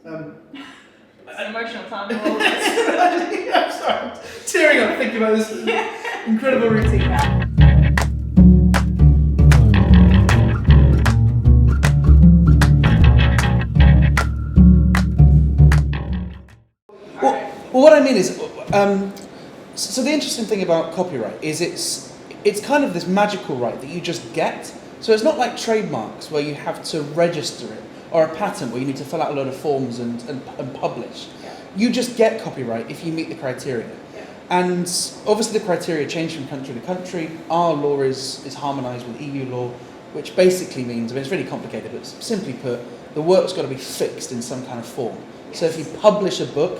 It's an emotional time for all of us. I'm sorry, I'm tearing up thinking about this incredible routine. Well, what I mean is, so the interesting thing about copyright is it's kind of this magical right that you just get. So it's not like trademarks where you have to register it, or a patent where you need to fill out a load of forms and publish. Yeah. You just get copyright if you meet the criteria. Yeah. And obviously the criteria change from country to country. Our law is harmonised with EU law, which basically means, I mean, it's really complicated, but simply put, the work's got to be fixed in some kind of form. Yes. So if you publish a book,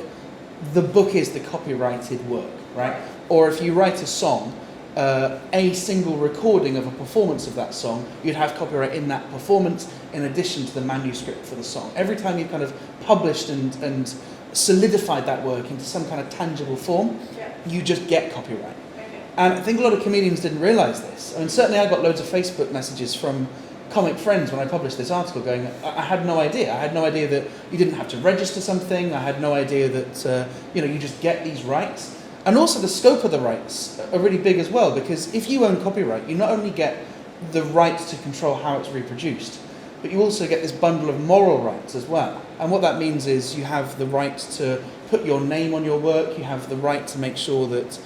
the book is the copyrighted work, right? Or if you write a song, a single recording of a performance of that song, you'd have copyright in that performance in addition to the manuscript for the song. Every time you've kind of published and solidified that work into some kind of tangible form, you just get copyright. Okay. And I think a lot of comedians didn't realise this. I mean, certainly I got loads of Facebook messages from comic friends when I published this article going, I had no idea. I had no idea that you didn't have to register something. I had no idea that you just get these rights. And also the scope of the rights are really big as well, because if you own copyright, you not only get the right to control how it's reproduced, but you also get this bundle of moral rights as well. And what that means is you have the right to put your name on your work, you have the right to make sure that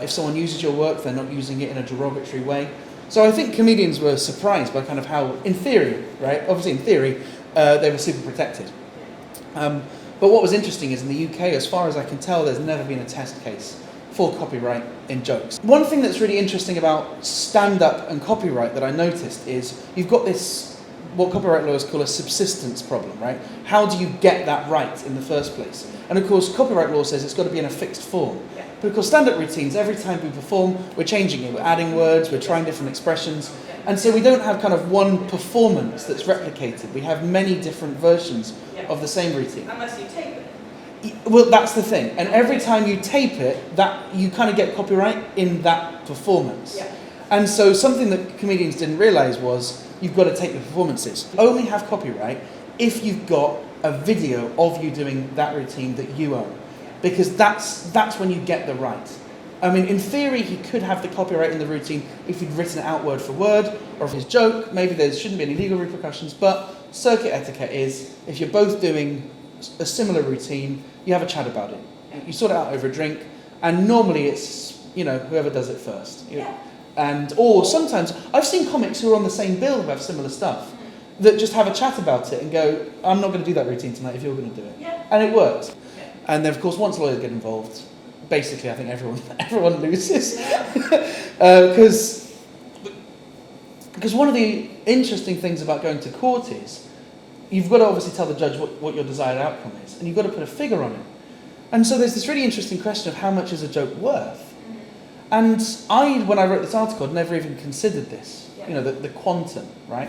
if someone uses your work, they're not using it in a derogatory way. So I think comedians were surprised by kind of how, in theory, right, obviously in theory, they were super protected. But what was interesting is in the UK, as far as I can tell, there's never been a test case for copyright in jokes. One thing that's really interesting about stand-up and copyright that I noticed is you've got this, what copyright lawyers call a subsistence problem, right? How do you get that right in the first place? And of course, copyright law says it's got to be in a fixed form. Yeah. But of course, stand-up routines, every time we perform, we're changing it. We're adding words, we're trying different expressions. And so we don't have kind of one performance that's replicated. We have many different versions of the same routine. Unless you tape it. Well, that's the thing. And every time you tape it, that you kind of get copyright in that performance. Yeah. And so something that comedians didn't realise was you've got to tape the performances. You only have copyright if you've got a video of you doing that routine that you own. Because that's when you get the right. I mean, in theory, he could have the copyright in the routine if he'd written it out word for word, or if his joke, maybe there shouldn't be any legal repercussions, but circuit etiquette is, if you're both doing a similar routine, you have a chat about it. You sort it out over a drink, and normally it's, whoever does it first. Or sometimes, I've seen comics who are on the same bill who have similar stuff, that just have a chat about it and go, I'm not going to do that routine tonight if you're going to do it. Yeah. And it works. Yeah. And then, of course, once lawyers get involved, basically, I think everyone loses. Because one of the interesting things about going to court is you've got to obviously tell the judge what your desired outcome is, and you've got to put a figure on it. And so there's this really interesting question of how much is a joke worth? And when I wrote this article, I'd never even considered this, the quantum, right?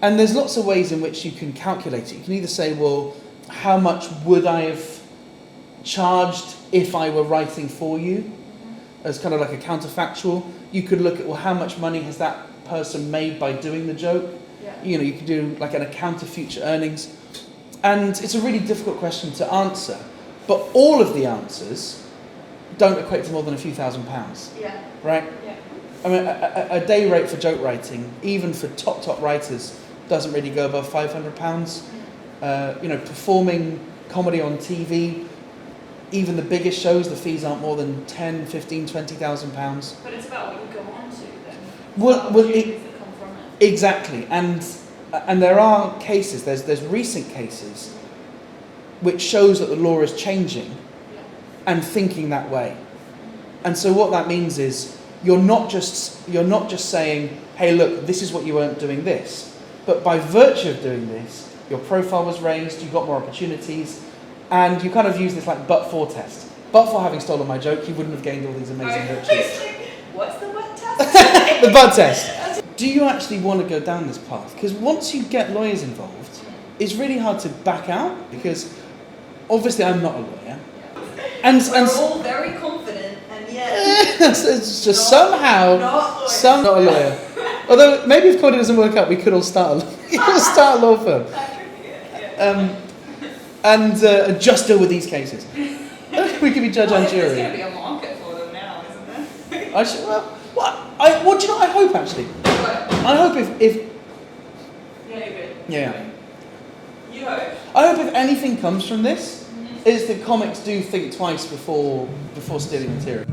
And there's lots of ways in which you can calculate it. You can either say, well, how much would I have charged if I were writing for you, as kind of like a counterfactual. You could look at, well, how much money has that person made by doing the joke? Yeah. You could do like an account of future earnings. And it's a really difficult question to answer, but all of the answers don't equate to more than a few £1,000s. Yeah. Right? Yeah. I mean, a day rate for joke writing, even for top writers, doesn't really go above £500. Performing comedy on TV, even the biggest shows, the fees aren't more than £10,000, £15,000, £20,000. But it's about what you go on to then. Well, that come from it. Exactly, and there are cases. There's recent cases which shows that the law is changing and thinking that way. And so what that means is you're not just saying, hey, look, this is what you earned doing this, but by virtue of doing this, your profile was raised, you got more opportunities. And you kind of use this like but-for test. But for having stolen my joke, you wouldn't have gained all these amazing virtues. What's the but test? The but test. Do you actually want to go down this path? Because once you get lawyers involved, it's really hard to back out, because obviously I'm not a lawyer. And we're all very confident, and yet it's just somehow not a lawyer. Although maybe if comedy doesn't work out, we could all start a law firm. and just deal with these cases. We could be judge and There's jury. going to be a market for them now, isn't there? I should, what do you know? I hope actually. What? I hope if Yeah, you're good. yeah. You hope. I hope if anything comes from this, is that comics do think twice before stealing material.